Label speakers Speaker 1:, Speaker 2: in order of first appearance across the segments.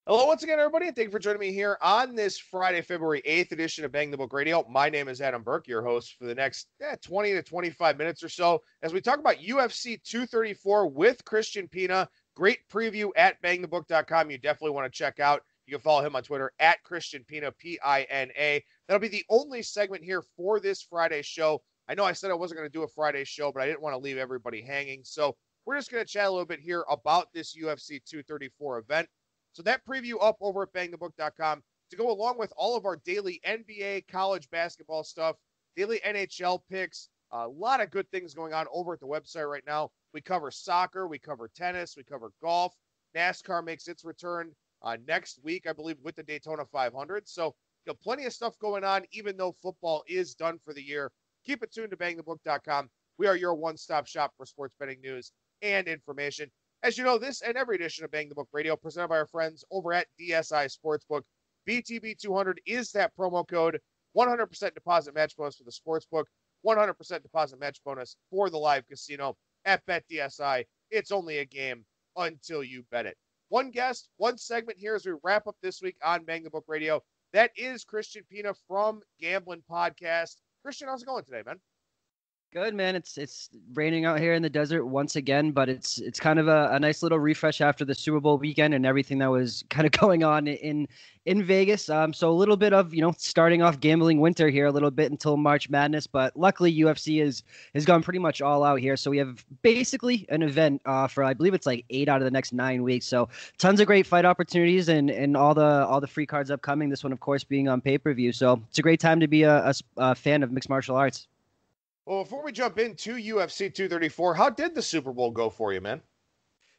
Speaker 1: Hello once again, everybody, and thank you for joining me here on this Friday, February 8th edition of Bang the Book Radio. My name is Adam Burke, your host for the next 20 to 25 minutes or so as we talk about UFC 234 with Christian Pina. Great preview at bangthebook.com. You definitely want to check out. You can follow him on Twitter at Christian Pina, P-I-N-A. That'll be the only segment here for this Friday show. I know I said I wasn't going to do a Friday show, but I didn't want to leave everybody hanging. So we're just going to chat a little bit here about this UFC 234 event. So that preview up over at bangthebook.com to go along with all of our daily NBA, college basketball stuff, daily NHL picks, a lot of good things going on over at the website right now. We cover soccer, we cover tennis, we cover golf. NASCAR makes its return next week, I believe, with the Daytona 500. So, plenty of stuff going on, even though football is done for the year. Keep it tuned to bangthebook.com. We are your one-stop shop for sports betting news and information. As you know, this and every edition of Bang the Book Radio presented by our friends over at DSI Sportsbook. BTB200 is that promo code. 100% deposit match bonus for the Sportsbook. 100% deposit match bonus for the live casino at BetDSI. It's only a game until you bet it. One guest, one segment here as we wrap up this week on Bang the Book Radio. That is Christian Pina from Gambling Podcast. Christian, how's it going today, man?
Speaker 2: Good, man. It's raining out here in the desert once again, but it's kind of a nice little refresh after the Super Bowl weekend and everything that was kind of going on in Vegas. So a little bit of, starting off gambling winter here a little bit until March Madness, but luckily UFC has gone pretty much all out here. So we have basically an event for, I believe it's like 8 out of the next 9 weeks. So tons of great fight opportunities and all the free cards upcoming. This one, of course, being on pay-per-view. So it's a great time to be a fan of mixed martial arts.
Speaker 1: Well, before we jump into UFC 234, how did the Super Bowl go for you, man?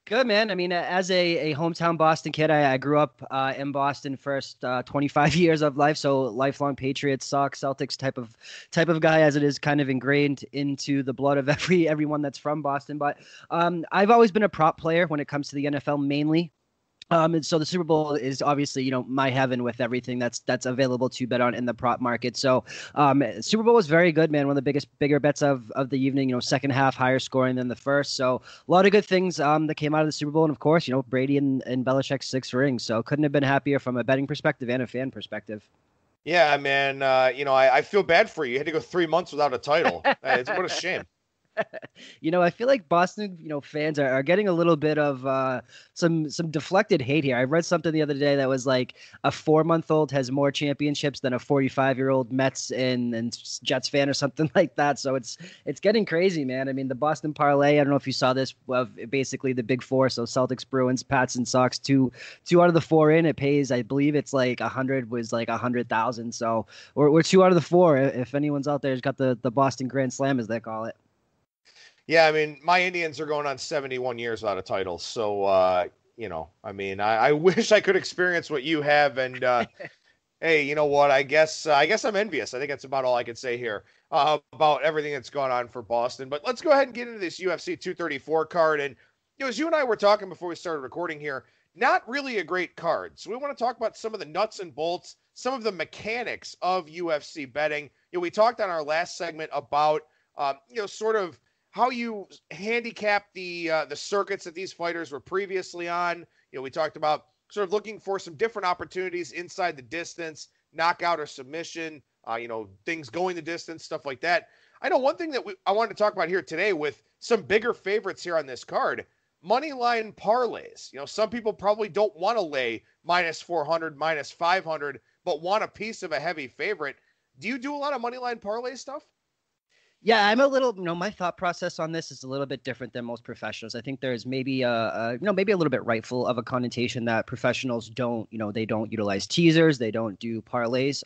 Speaker 2: Good, man. I mean, as a hometown Boston kid, I grew up in Boston first 25 years of life, so lifelong Patriots, Sox, Celtics type of guy, as it is kind of ingrained into the blood of everyone that's from Boston. But I've always been a prop player when it comes to the NFL, mainly. And so the Super Bowl is obviously, my heaven with everything that's available to bet on in the prop market. So Super Bowl was very good, man. One of the bigger bets of the evening, second half higher scoring than the first. So a lot of good things that came out of the Super Bowl. And of course, Brady and Belichick's 6 rings. So couldn't have been happier from a betting perspective and a fan perspective.
Speaker 1: Yeah, man. I feel bad for you. You had to go 3 months without a title. What a shame.
Speaker 2: I feel like Boston, fans are getting a little bit of some deflected hate here. I read something the other day that was like a 4-month-old has more championships than a 45-year-old Mets and Jets fan or something like that. So it's getting crazy, man. I mean, the Boston parlay, I don't know if you saw this, of basically the big four. So Celtics, Bruins, Pats, and Sox, two out of the 4 in. It pays, I believe it's like 100 was like 100,000. So we're 2 out of the 4. If anyone's out there has got the Boston Grand Slam, as they call it.
Speaker 1: Yeah, I mean, my Indians are going on 71 years without a title. So, I wish I could experience what you have. And, hey, you know what? I guess I'm envious. I think that's about all I could say here about everything that's gone on for Boston. But let's go ahead and get into this UFC 234 card. And, as you and I were talking before we started recording here, not really a great card. So we want to talk about some of the nuts and bolts, some of the mechanics of UFC betting. We talked on our last segment about, sort of how you handicap the circuits that these fighters were previously on. We talked about sort of looking for some different opportunities inside the distance, knockout or submission, things going the distance, stuff like that. I know one thing that I wanted to talk about here today with some bigger favorites here on this card, money line parlays. Some people probably don't want to lay minus 400, minus 500, but want a piece of a heavy favorite. Do you do a lot of money line parlay stuff?
Speaker 2: Yeah, I'm a little, my thought process on this is a little bit different than most professionals. I think there's maybe maybe a little bit rightful of a connotation that professionals don't, they don't utilize teasers, they don't do parlays.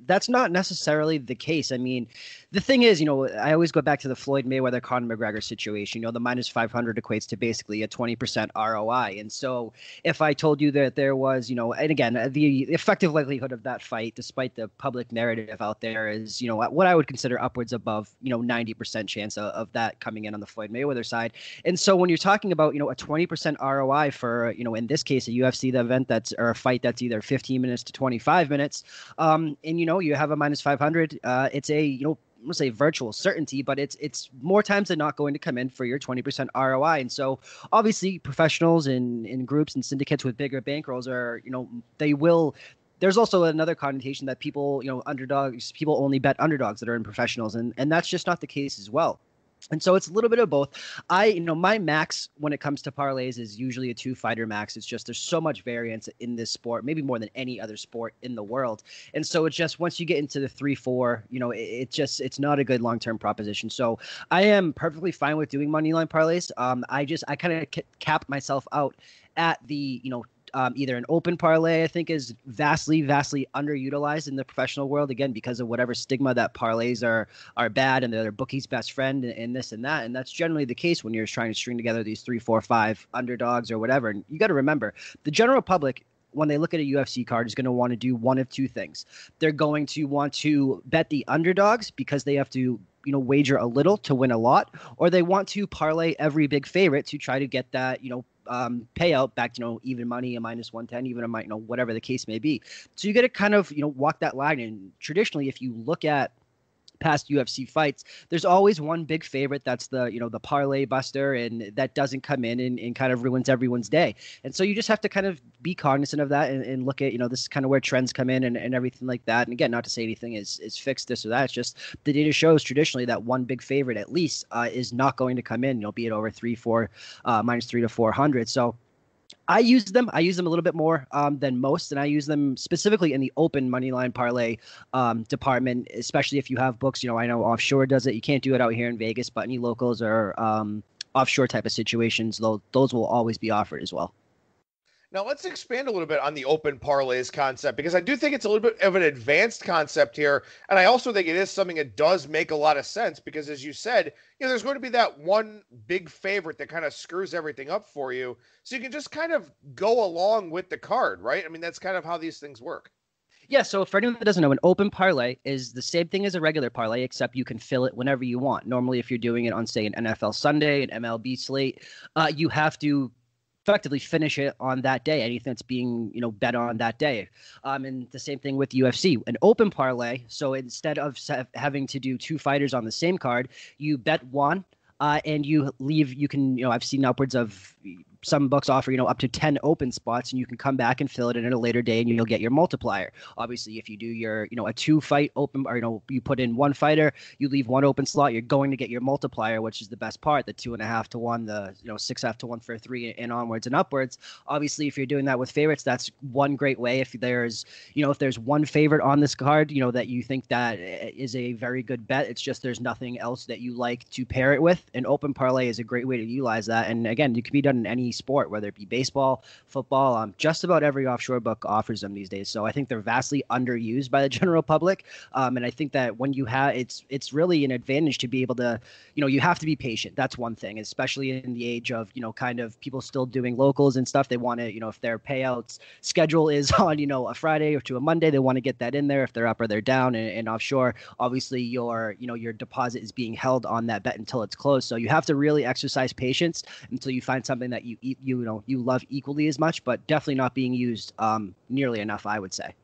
Speaker 2: That's not necessarily the case. I mean, the thing is, I always go back to the Floyd Mayweather Conor McGregor situation. The minus 500 equates to basically a 20% ROI. And so if I told you that there was, and again, the effective likelihood of that fight, despite the public narrative out there, is, what I would consider upwards above, 90% chance of that coming in on the Floyd Mayweather side. And so when you're talking about, a 20% ROI for, in this case, a UFC event or a fight that's either 15 minutes to 25 minutes, and, you have a minus 500, it's a, I'm gonna say virtual certainty, but it's more times than not going to come in for your 20% ROI. And so obviously professionals in groups and syndicates with bigger bankrolls are, they will. There's also another connotation that people, underdogs, people only bet underdogs that are in professionals, and that's just not the case as well. And so it's a little bit of both. My max when it comes to parlays is usually a 2-fighter max. It's just there's so much variance in this sport, maybe more than any other sport in the world. And so it's just once you get into the 3-4, it's not a good long-term proposition. So I am perfectly fine with doing money line parlays. I kind of cap myself out at the, either an open parlay, I think, is vastly underutilized in the professional world, again, because of whatever stigma that parlays are bad and they're their bookie's best friend and this and that. And that's generally the case when you're trying to string together these 3, 4, 5 underdogs or whatever. And you got to remember, the general public, when they look at a UFC card, is going to want to do one of two things. They're going to want to bet the underdogs because they have to wager a little to win a lot, or they want to parlay every big favorite to try to get that, payout back to, even money, a -110, even a whatever the case may be. So you got to kind of, walk that line. And traditionally, if you look at past UFC fights, there's always one big favorite that's the the parlay buster, and that doesn't come in and kind of ruins everyone's day. And so you just have to kind of be cognizant of that and look at this is kind of where trends come in and everything like that. And again, not to say anything is fixed this or that, it's just the data shows traditionally that one big favorite at least is not going to come in, be it over 3, 4 -3 to 400. So I use them a little bit more than most, and I use them specifically in the open money line parlay department, especially if you have books. I know Offshore does it. You can't do it out here in Vegas, but any locals or offshore type of situations, those will always be offered as well.
Speaker 1: Now let's expand a little bit on the open parlays concept, because I do think it's a little bit of an advanced concept here. And I also think it is something that does make a lot of sense because, as you said, there's going to be that one big favorite that kind of screws everything up for you. So you can just kind of go along with the card, right? I mean, that's kind of how these things work.
Speaker 2: Yeah, so for anyone that doesn't know, an open parlay is the same thing as a regular parlay, except you can fill it whenever you want. Normally, if you're doing it on, say, an NFL Sunday, an MLB slate, you have to effectively finish it on that day, anything that's being bet on that day. And the same thing with UFC, an open parlay. So instead of having to do 2 fighters on the same card, you bet one and you can I've seen upwards of some books offer, up to 10 open spots, and you can come back and fill it in at a later day and you'll get your multiplier. Obviously, if you do your, a 2-fight open, or, you put in 1 fighter, you leave 1 open slot, you're going to get your multiplier, which is the best part, the 2.5 to 1, the, 6.5 to 1 for 3 and onwards and upwards. Obviously, if you're doing that with favorites, that's one great way. If there's, if there's one favorite on this card, that you think that is a very good bet, it's just there's nothing else that you like to pair it with. An open parlay is a great way to utilize that. And again, it can be done in any sport, whether it be baseball, football, just about every offshore book offers them these days. So I think they're vastly underused by the general public. And I think that when you have, it's really an advantage to be able to, you have to be patient. That's one thing, especially in the age of, kind of people still doing locals and stuff. They want to, if their payouts schedule is on, a Friday or to a Monday, they want to get that in there if they're up or they're down. And offshore, obviously your deposit is being held on that bet until it's closed. So you have to really exercise patience until you find something that you love equally as much, but definitely not being used nearly enough, I would say.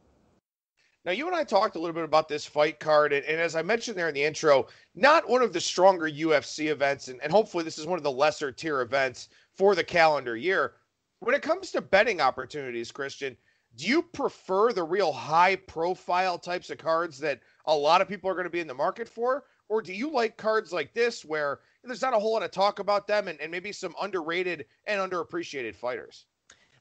Speaker 1: Now, you and I talked a little bit about this fight card, and as I mentioned there in the intro, not one of the stronger UFC events, and hopefully this is one of the lesser tier events for the calendar year. When it comes to betting opportunities, Christian, do you prefer the real high-profile types of cards that a lot of people are going to be in the market for, or do you like cards like this where there's not a whole lot of talk about them and maybe some underrated and underappreciated fighters?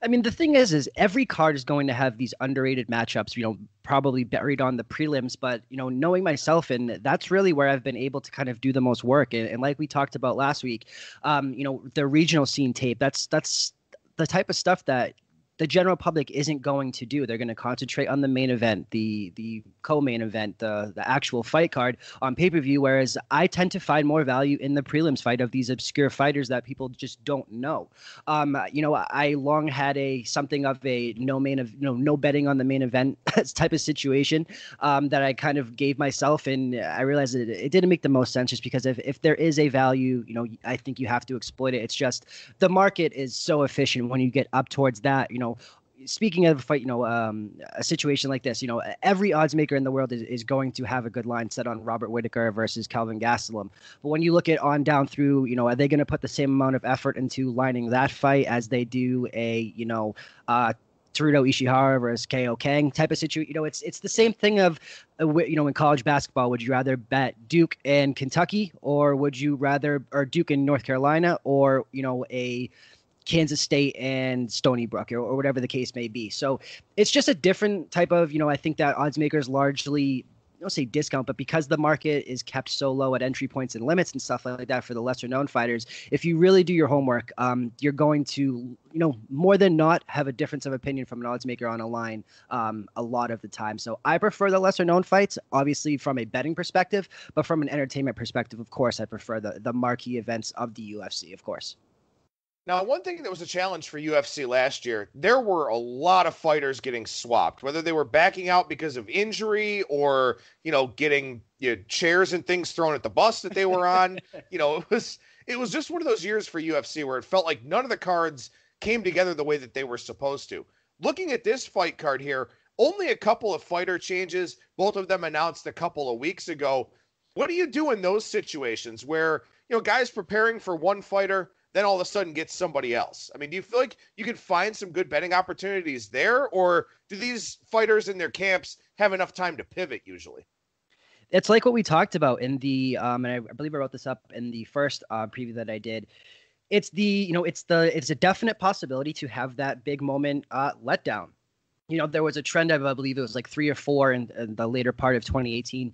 Speaker 2: I mean, the thing is every card is going to have these underrated matchups, probably buried on the prelims, but, knowing myself, and that's really where I've been able to kind of do the most work. And like we talked about last week, the regional scene tape, that's the type of stuff that the general public isn't going to do. They're going to concentrate on the main event, the co-main event, the actual fight card on pay-per-view, whereas I tend to find more value in the prelims fight of these obscure fighters that people just don't know. I long had something of a no betting on the main event type of situation that I kind of gave myself, and I realized that it didn't make the most sense, just because if there is a value, I think you have to exploit it. It's just the market is so efficient when you get up towards that, speaking of a fight, a situation like this, every odds maker in the world is going to have a good line set on Robert Whittaker versus Kelvin Gastelum. But when you look at on down through, are they going to put the same amount of effort into lining that fight as they do a, Teruto Ishihara versus KO Kang type of situation? It's the same thing of, in college basketball, would you rather bet Duke and Kentucky, or would you rather, or Duke and North Carolina, or, a Kansas State and Stony Brook, or whatever the case may be. So it's just a different type of, I think that odds makers largely, I don't say discount, but because the market is kept so low at entry points and limits and stuff like that for the lesser known fighters, if you really do your homework, you're going to, more than not have a difference of opinion from an odds maker on a line a lot of the time. So I prefer the lesser known fights, obviously from a betting perspective, but from an entertainment perspective, of course, I prefer the marquee events of the UFC, of course.
Speaker 1: Now, one thing that was a challenge for UFC last year, there were a lot of fighters getting swapped, whether they were backing out because of injury or, getting chairs and things thrown at the bus that they were on. It was just one of those years for UFC where it felt like none of the cards came together the way that they were supposed to. Looking at this fight card here, only a couple of fighter changes, both of them announced a couple of weeks ago. What do you do in those situations where, guys preparing for one fighter, then all of a sudden gets somebody else? I mean, do you feel like you can find some good betting opportunities there, or do these fighters in their camps have enough time to pivot usually?
Speaker 2: It's like what we talked about in the, and I believe I wrote this up in the first preview that I did. It's it's a definite possibility to have that big moment letdown. There was a trend, I believe it was like 3 or 4 in the later part of 2018.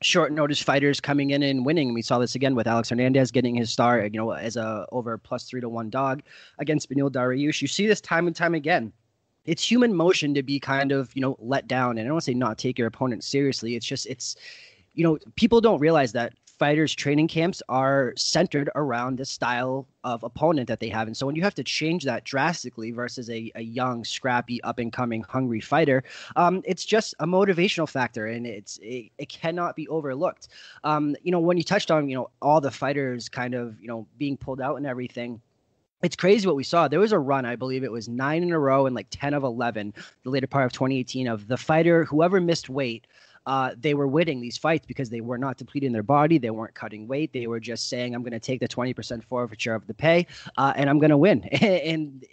Speaker 2: Short notice fighters coming in and winning. We saw this again with Alex Hernandez getting his start, as a over +3-1 dog against Beneil Dariush. You see this time and time again. It's human motion to be kind of, let down. And I don't want to say not take your opponent seriously. It's just, people don't realize that fighters' training camps are centered around the style of opponent that they have. And so when you have to change that drastically versus a young, scrappy, up-and-coming, hungry fighter, it's just a motivational factor, and it cannot be overlooked. When you touched on, all the fighters kind of, being pulled out and everything, it's crazy what we saw. There was a run, I believe it was 9 in a row and like 10 of 11, the later part of 2018, of the fighter, whoever missed weight, they were winning these fights because they were not depleting their body. They weren't cutting weight. They were just saying, I'm going to take the 20% forfeiture of the pay, and I'm going to win. And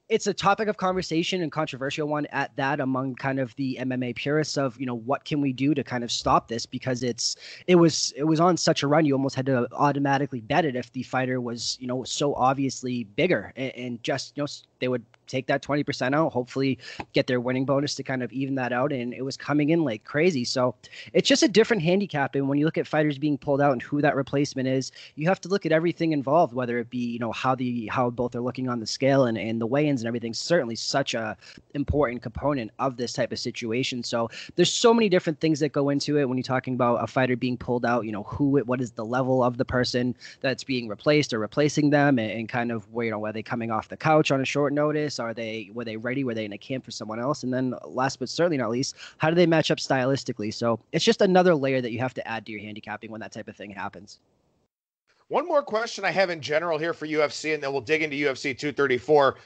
Speaker 2: it's a topic of conversation and controversial one at that among kind of the MMA purists of, what can we do to kind of stop this? Because it was on such a run. You almost had to automatically bet it if the fighter was, so obviously bigger, and just, they would take that 20% out, hopefully get their winning bonus to kind of even that out. And it was coming in like crazy. So it's just a different handicap. And when you look at fighters being pulled out and who that replacement is, you have to look at everything involved, whether it be, how both are looking on the scale and the weigh-ins and everything. Certainly such a important component of this type of situation. So there's so many different things that go into it when you're talking about a fighter being pulled out, what is the level of the person that's being replaced or replacing them, and kind of where, are they coming off the couch on a short notice? Were they ready? Were they in a camp for someone else? And then last but certainly not least, how do they match up stylistically? So it's just another layer that you have to add to your handicapping when that type of thing happens.
Speaker 1: One more question I have in general here for UFC, and then we'll dig into UFC 234.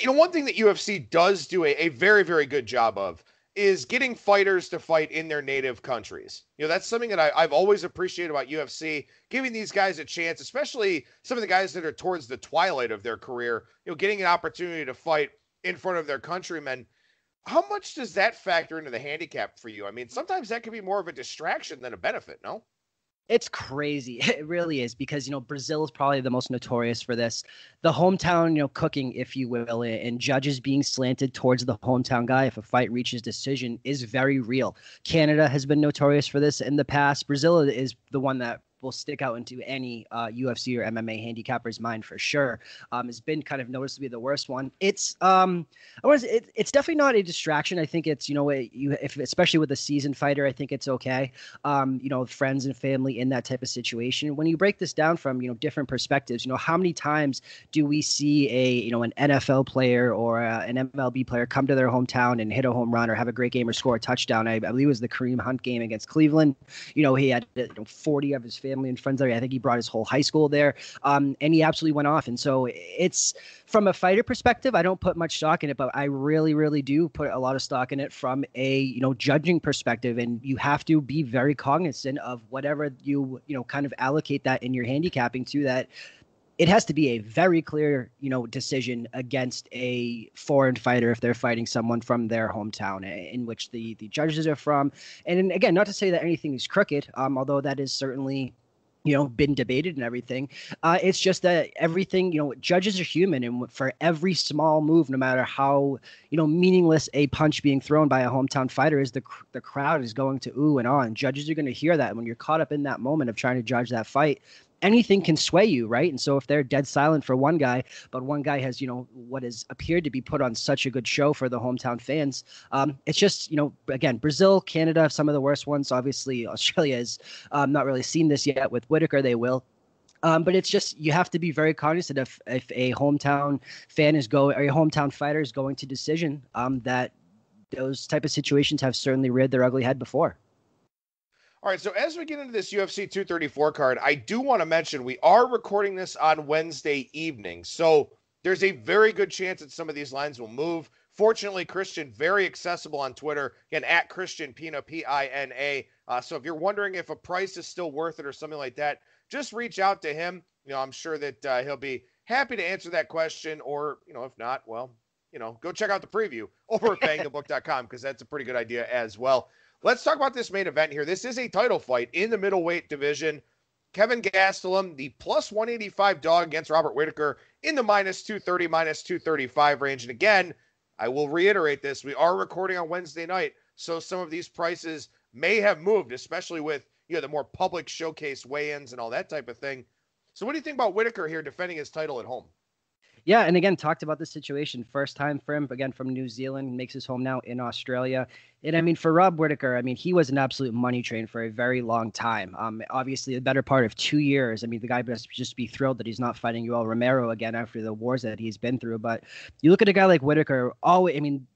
Speaker 1: One thing that UFC does do a very, very good job of is getting fighters to fight in their native countries. That's something that I've always appreciated about UFC, giving these guys a chance, especially some of the guys that are towards the twilight of their career, getting an opportunity to fight in front of their countrymen. How much does that factor into the handicap for you? I mean, sometimes that can be more of a distraction than a benefit, no?
Speaker 2: It's crazy. It really is, because, Brazil is probably the most notorious for this. The hometown, cooking, if you will, and judges being slanted towards the hometown guy if a fight reaches decision is very real. Canada has been notorious for this in the past. Brazil is the one that will stick out into any UFC or MMA handicapper's mind for sure. Has been kind of noticed to be the worst one. It's it's definitely not a distraction. I think it's if especially with a seasoned fighter, I think it's okay. Friends and family in that type of situation. When you break this down from different perspectives, how many times do we see an NFL player or an MLB player come to their hometown and hit a home run or have a great game or score a touchdown? I believe it was the Kareem Hunt game against Cleveland. He had 40 of his family family and friends there. I think he brought his whole high school there, and he absolutely went off. And so it's, from a fighter perspective, I don't put much stock in it, but I really, really do put a lot of stock in it from a, judging perspective. And you have to be very cognizant of whatever you kind of allocate that in your handicapping to, that it has to be a very clear, decision against a foreign fighter if they're fighting someone from their hometown in which the judges are from. And again, not to say that anything is crooked, although that is certainly, been debated and everything. It's just that everything, judges are human. And for every small move, no matter how, meaningless a punch being thrown by a hometown fighter is, the crowd is going to ooh and ah. And judges are going to hear that. And when you're caught up in that moment of trying to judge that fight, anything can sway you, right? And so if they're dead silent for one guy, but one guy has, what has appeared to be put on such a good show for the hometown fans, it's just, again, Brazil, Canada, some of the worst ones. Obviously, Australia has not really seen this yet. With Whittaker, they will. But it's just, you have to be very cognizant if a hometown fan is going, or a hometown fighter is going to decision, that those type of situations have certainly reared their ugly head before.
Speaker 1: All right, so as we get into this UFC 234 card, I do want to mention we are recording this on Wednesday evening, so there's a very good chance that some of these lines will move. Fortunately, Christian, very accessible on Twitter, again, at Christian Pina, P-I-N-A. So if you're wondering if a price is still worth it or something like that, just reach out to him. I'm sure that he'll be happy to answer that question, or, if not, well, go check out the preview over at BangTheBook.com, because that's a pretty good idea as well. Let's talk about this main event here. This is a title fight in the middleweight division. Kelvin Gastelum, the plus 185 dog against Robert Whittaker in the minus 230, minus 235 range. And again, I will reiterate this. We are recording on Wednesday night, so some of these prices may have moved, especially with the more public showcase weigh-ins and all that type of thing. So what do you think about Whittaker here defending his title at home?
Speaker 2: Yeah, and again, talked about the situation. First time for him, again, from New Zealand, makes his home now in Australia. And I mean, for Rob Whittaker, I mean, he was an absolute money train for a very long time. Obviously, the better part of 2 years. I mean, the guy must just be thrilled that he's not fighting Yoel Romero again after the wars that he's been through. But you look at a guy like Whittaker, for anyone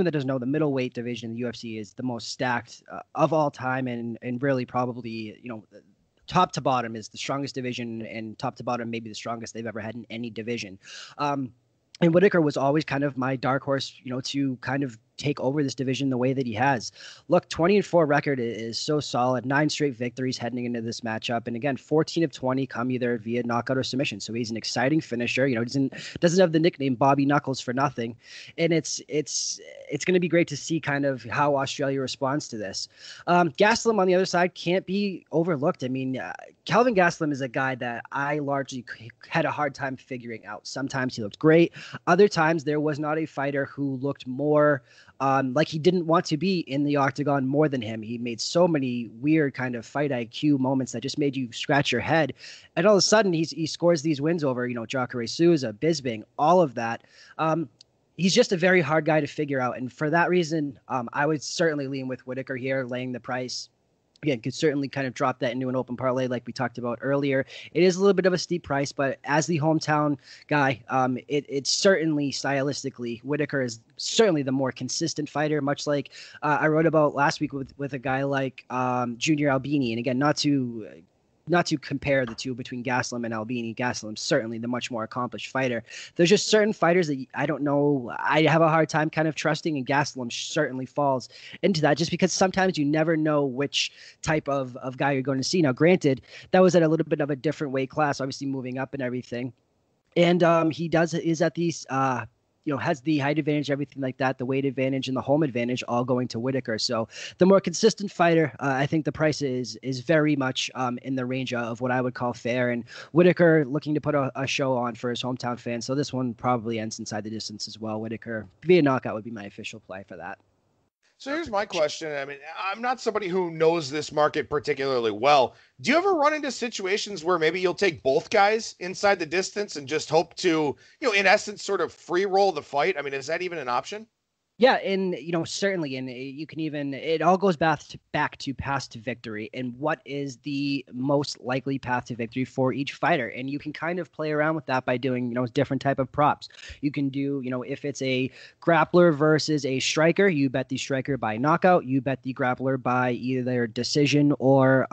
Speaker 2: that doesn't know, the middleweight division in the UFC is the most stacked of all time, and really probably, top to bottom is the strongest division, and top to bottom maybe the strongest they've ever had in any division. And Whittaker was always kind of my dark horse, to kind of take over this division the way that he has. Look, 20-4 record is so solid. 9 straight victories heading into this matchup, and again, 14 of 20 come either via knockout or submission. So he's an exciting finisher. Doesn't have the nickname Bobby Knuckles for nothing. And it's going to be great to see kind of how Australia responds to this. Gastelum on the other side can't be overlooked. I mean, Kelvin Gastelum is a guy that I largely had a hard time figuring out. Sometimes he looked great. Other times there was not a fighter who looked more like he didn't want to be in the octagon more than him. He made so many weird kind of fight IQ moments that just made you scratch your head. And all of a sudden he scores these wins over, Jacare Souza, Bisping, all of that. He's just a very hard guy to figure out. And for that reason, I would certainly lean with Whittaker here, laying the price. Again, could certainly kind of drop that into an open parlay like we talked about earlier. It is a little bit of a steep price, but as the hometown guy, it's certainly stylistically, Whittaker is certainly the more consistent fighter, much like I wrote about last week with a guy like Junior Albini. And again, not to compare the two between Gastelum and Albini. Gastelum's certainly the much more accomplished fighter. There's just certain fighters that I don't know, I have a hard time kind of trusting, and Gastelum certainly falls into that, just because sometimes you never know which type of guy you're going to see. Now, granted, that was at a little bit of a different weight class, obviously moving up and everything. And he is at these has the height advantage, everything like that, the weight advantage and the home advantage all going to Whittaker. So the more consistent fighter, I think the price is very much in the range of what I would call fair. And Whittaker looking to put a show on for his hometown fans. So this one probably ends inside the distance as well. Whittaker via knockout would be my official play for that.
Speaker 1: So here's my question. I mean, I'm not somebody who knows this market particularly well. Do you ever run into situations where maybe you'll take both guys inside the distance and just hope to, in essence, sort of free roll the fight? I mean, is that even an option?
Speaker 2: Yeah, and certainly, and you can even, it all goes back to path to victory and what is the most likely path to victory for each fighter. And you can kind of play around with that by doing different type of props. You can do if it's a grappler versus a striker, you bet the striker by knockout, you bet the grappler by either decision or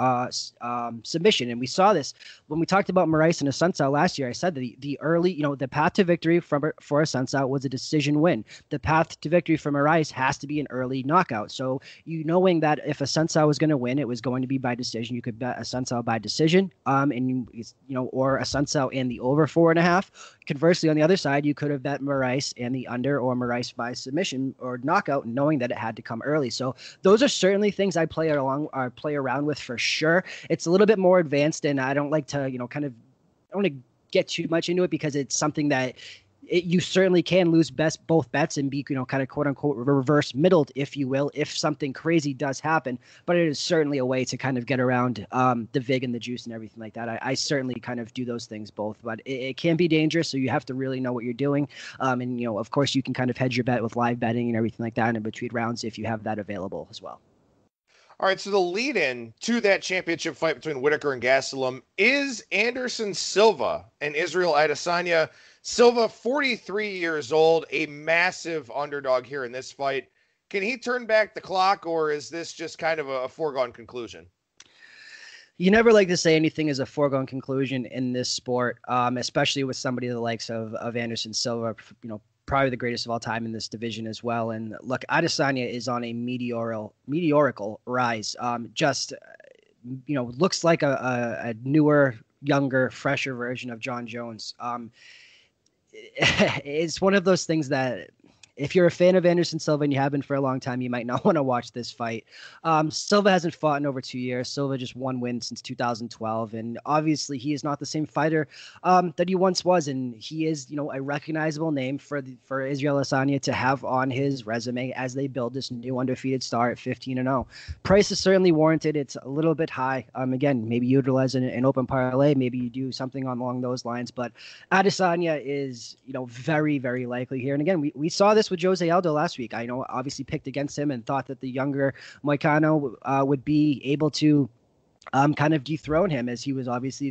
Speaker 2: submission. And we saw this when we talked about Moraes and Assunção last year. I said that the early, the path to victory for Assunção was a decision win. The path to victory from Moraes has to be an early knockout. So knowing that if Assunção was going to win, it was going to be by decision. You could bet Assunção by decision, or Assunção and the over 4.5. Conversely, on the other side, you could have bet Moraes and the under, or Moraes by submission or knockout, knowing that it had to come early. So those are certainly things I play around with for sure. It's a little bit more advanced, and I don't like to, I don't want to get too much into it because it's something that you certainly can lose both bets and be, kind of quote unquote reverse middled, if you will, if something crazy does happen. But it is certainly a way to kind of get around the vig and the juice and everything like that. I certainly kind of do those things both, but it can be dangerous. So you have to really know what you're doing. And of course you can kind of hedge your bet with live betting and everything like that in between rounds if you have that available as well.
Speaker 1: All right, so the lead-in to that championship fight between Whittaker and Gastelum is Anderson Silva and Israel Adesanya. Silva, 43 years old, a massive underdog here in this fight. Can he turn back the clock, or is this just kind of a foregone conclusion?
Speaker 2: You never like to say anything is a foregone conclusion in this sport, especially with somebody the likes of Anderson Silva, probably the greatest of all time in this division as well. And look, Adesanya is on a meteorical rise. Looks like a newer, younger, fresher version of John Jones. It's one of those things that if you're a fan of Anderson Silva and you have been for a long time, you might not want to watch this fight. Silva hasn't fought in over 2 years. Silva just one win since 2012. And obviously he is not the same fighter that he once was. And he is, a recognizable name for Israel Adesanya to have on his resume as they build this new undefeated star at 15-0. Price is certainly warranted. It's a little bit high. Again, maybe you utilize an open parlay. Maybe you do something along those lines. But Adesanya is, very, very likely here. And again, we saw this with Jose Aldo last week. I obviously picked against him and thought that the younger Moicano would be able to kind of dethrone him, as he was obviously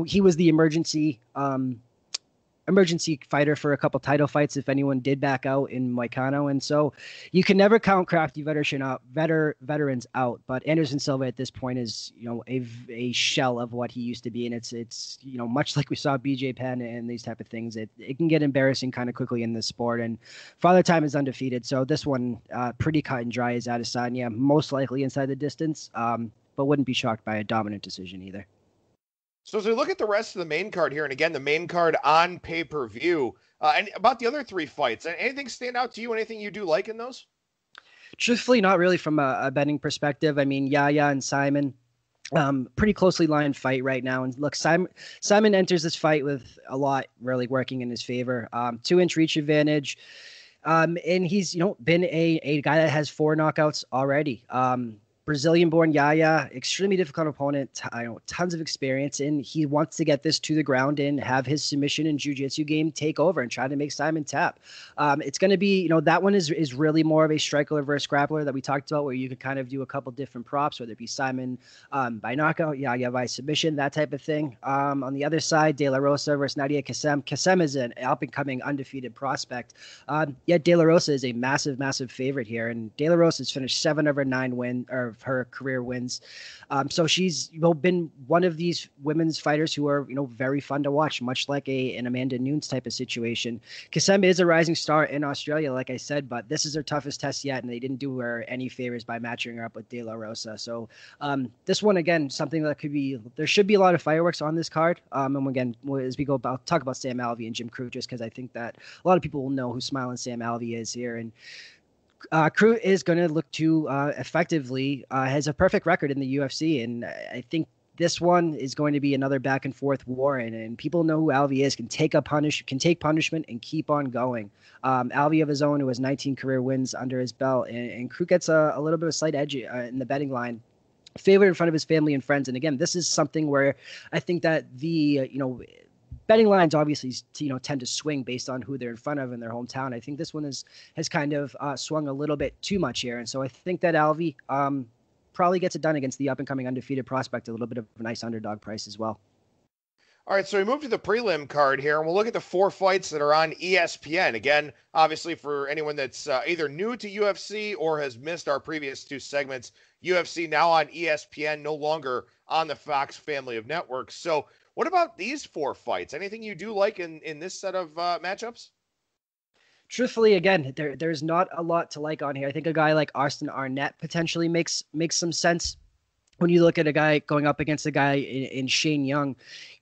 Speaker 2: he was the emergency fighter for a couple title fights if anyone did back out in Moicano. And so you can never count crafty veterans out, but Anderson Silva at this point is, a shell of what he used to be. And it's much like we saw BJ Penn and these type of things, it can get embarrassing kind of quickly in this sport. And Father Time is undefeated. So this one pretty cut and dry is Adesanya, most likely inside the distance, but wouldn't be shocked by a dominant decision either.
Speaker 1: So as we look at the rest of the main card here, and again, the main card on pay-per-view, and about the other three fights, anything stand out to you? Anything you do like in those?
Speaker 2: Truthfully, not really from a betting perspective. I mean, Yaya and Simon, pretty closely lined fight right now. And look, Simon enters this fight with a lot really working in his favor. 2-inch reach advantage. And he's, been a guy that has 4 knockouts already. Brazilian-born Yaya, extremely difficult opponent, tons of experience, and he wants to get this to the ground and have his submission and jiu-jitsu game take over and try to make Simon tap. It's going to be, that one is really more of a striker versus grappler that we talked about, where you could kind of do a couple different props, whether it be Simon by knockout, Yaya by submission, that type of thing. On the other side, De La Rosa versus Nadia Kassem. Kassem is an up-and-coming undefeated prospect. Yet De La Rosa is a massive, massive favorite here, and De La Rosa has finished 7 of her 9 her career wins. So she's been one of these women's fighters who are very fun to watch, much like an Amanda Nunes type of situation. Kassem is a rising star in Australia, like I said, but this is her toughest test yet, and they didn't do her any favors by matching her up with De La Rosa. So this one, again, something that there should be a lot of fireworks on this card. And again, as we talk about Sam Alvey and Jim Crute, just because I think that a lot of people will know who Smilin Sam Alvey is here. And Crute is going to look to effectively has a perfect record in the UFC, and I think this one is going to be another back and forth war, and people know who Alvey is, can take punishment and keep on going. Alvey of his own, who has 19 career wins under his belt, and Crute gets a little bit of a slight edge in the betting line. Favorite in front of his family and friends, and again, this is something where I think that the betting lines obviously, tend to swing based on who they're in front of in their hometown. I think this one has kind of swung a little bit too much here. And so I think that Alvey probably gets it done against the up-and-coming undefeated prospect, a little bit of a nice underdog price as well.
Speaker 1: All right, so we move to the prelim card here, and we'll look at the 4 fights that are on ESPN. Again, obviously, for anyone that's either new to UFC or has missed our previous 2 segments, UFC now on ESPN, no longer on the Fox family of networks. So what about these 4 fights? Anything you do like in this set of matchups?
Speaker 2: Truthfully, again, there's not a lot to like on here. I think a guy like Austin Arnett potentially makes some sense. When you look at a guy going up against a guy in Shane Young,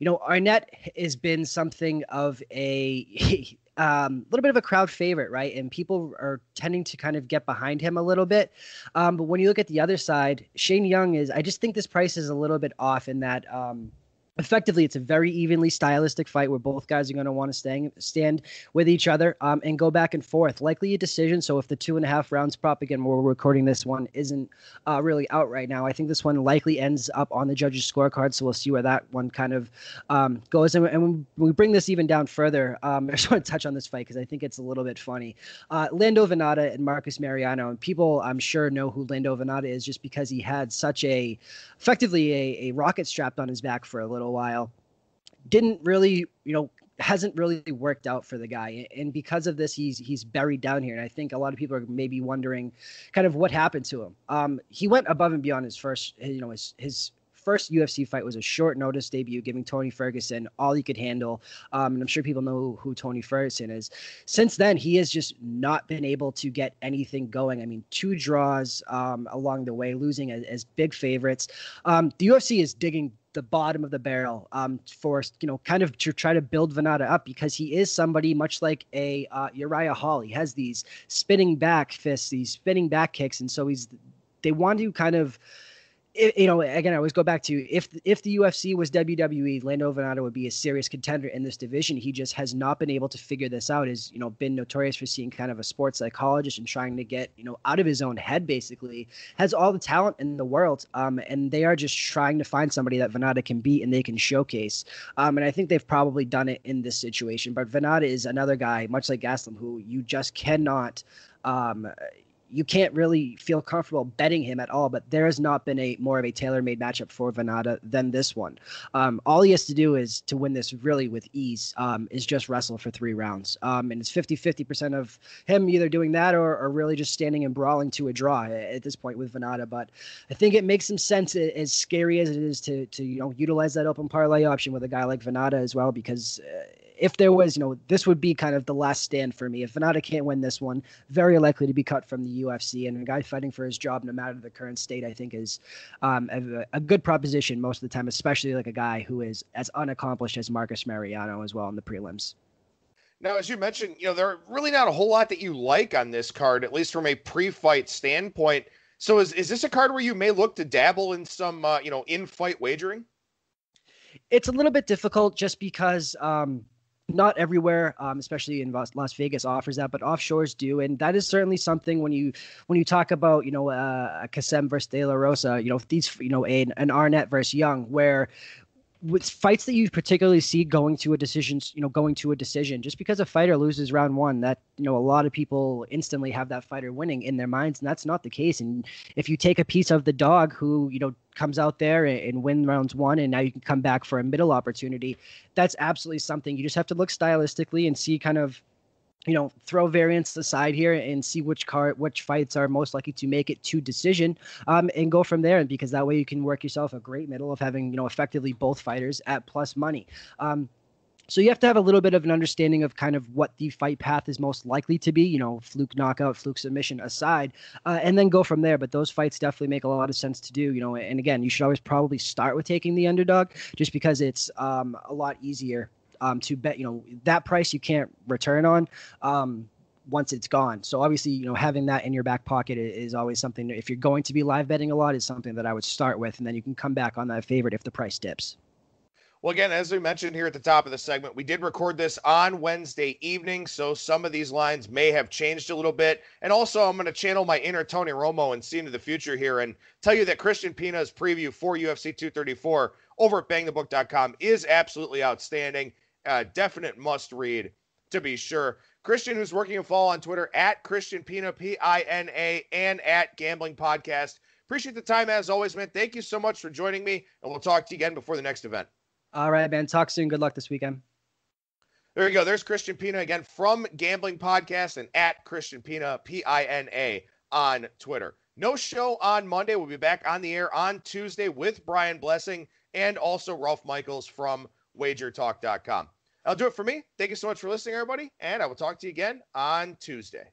Speaker 2: Arnett has been something of a little bit of a crowd favorite, right? And people are tending to kind of get behind him a little bit. But when you look at the other side, Shane Young I just think this price is a little bit off in that effectively, it's a very evenly stylistic fight where both guys are going to want to stand with each other and go back and forth. Likely a decision. So if the 2.5 rounds prop, again, we're recording this one, isn't really out right now, I think this one likely ends up on the judges' scorecard. So we'll see where that one kind of goes. And when we bring this even down further, I just want to touch on this fight because I think it's a little bit funny. Lando Venata and Marcus Mariano, and people I'm sure know who Lando Venata is just because he had such effectively a rocket strapped on his back for a little while. Didn't really, hasn't really worked out for the guy. And because of this, he's buried down here. And I think a lot of people are maybe wondering kind of what happened to him. He went above and beyond his first UFC fight was a short notice debut, giving Tony Ferguson all he could handle. And I'm sure people know who Tony Ferguson is. Since then, he has just not been able to get anything going. I mean, 2 draws along the way, losing as big favorites. The UFC is digging the bottom of the barrel for, kind of to try to build Venata up because he is somebody much like a Uriah Hall. He has these spinning back fists, these spinning back kicks. And so they want to kind of, again, I always go back to if the UFC was WWE, Lando Venata would be a serious contender in this division. He just has not been able to figure this out. Has been notorious for seeing kind of a sports psychologist and trying to get out of his own head. Basically, has all the talent in the world, and they are just trying to find somebody that Venata can beat and they can showcase. And I think they've probably done it in this situation. But Venata is another guy, much like Gastelum, who you just cannot. You can't really feel comfortable betting him at all, but there has not been more of a tailor-made matchup for Venata than this one. All he has to do is to win this really with ease, is just wrestle for 3 rounds. And it's 50% of him either doing that or really just standing and brawling to a draw at this point with Venata. But I think it makes some sense, as scary as it is to utilize that open parlay option with a guy like Venata as well, because if there was, this would be kind of the last stand for me. If Venata can't win this one, very likely to be cut from the UFC. And a guy fighting for his job, no matter the current state, I think is a good proposition most of the time, especially like a guy who is as unaccomplished as Marcus Mariano as well in the prelims.
Speaker 1: Now, as you mentioned, there are really not a whole lot that you like on this card, at least from a pre-fight standpoint. So is this a card where you may look to dabble in some, in-fight wagering?
Speaker 2: It's a little bit difficult just because not everywhere, especially in Las Vegas, offers that, but offshores do, and that is certainly something when you talk about a Kasem versus De La Rosa, these an Arnett versus Young, where with fights that you particularly see going to a decision, just because a fighter loses round 1, that a lot of people instantly have that fighter winning in their minds, and that's not the case. And if you take a piece of the dog who comes out there and win rounds 1, and now you can come back for a middle opportunity, that's absolutely something. You just have to look stylistically and see kind of throw variance aside here and see which fights are most likely to make it to decision, and go from there. And because that way you can work yourself a great middle of having, effectively both fighters at plus money. So you have to have a little bit of an understanding of kind of what the fight path is most likely to be, fluke knockout, fluke submission aside, and then go from there. But those fights definitely make a lot of sense to do, and again, you should always probably start with taking the underdog just because it's a lot easier to bet, that price you can't return on once it's gone. So obviously, having that in your back pocket is always something. If you're going to be live betting a lot, is something that I would start with, and then you can come back on that favorite if the price dips.
Speaker 1: Well, again, as we mentioned here at the top of the segment, we did record this on Wednesday evening, so some of these lines may have changed a little bit. And also, I'm going to channel my inner Tony Romo and see into the future here and tell you that Christian Pina's preview for UFC 234 over at BangTheBook.com is absolutely outstanding. definite must read to be sure. Christian, who's working a follow on Twitter at Christian Pina, Pina, and at Gambling Podcast. Appreciate the time as always, man. Thank you so much for joining me, and we'll talk to you again before the next event.
Speaker 2: All right, man. Talk soon. Good luck this weekend.
Speaker 1: There you go. There's Christian Pina again from Gambling Podcast and at Christian Pina, Pina, on Twitter. No show on Monday. We'll be back on the air on Tuesday with Brian Blessing and also Ralph Michaels from WagerTalk.com. That'll do it for me. Thank you so much for listening, everybody, and I will talk to you again on Tuesday.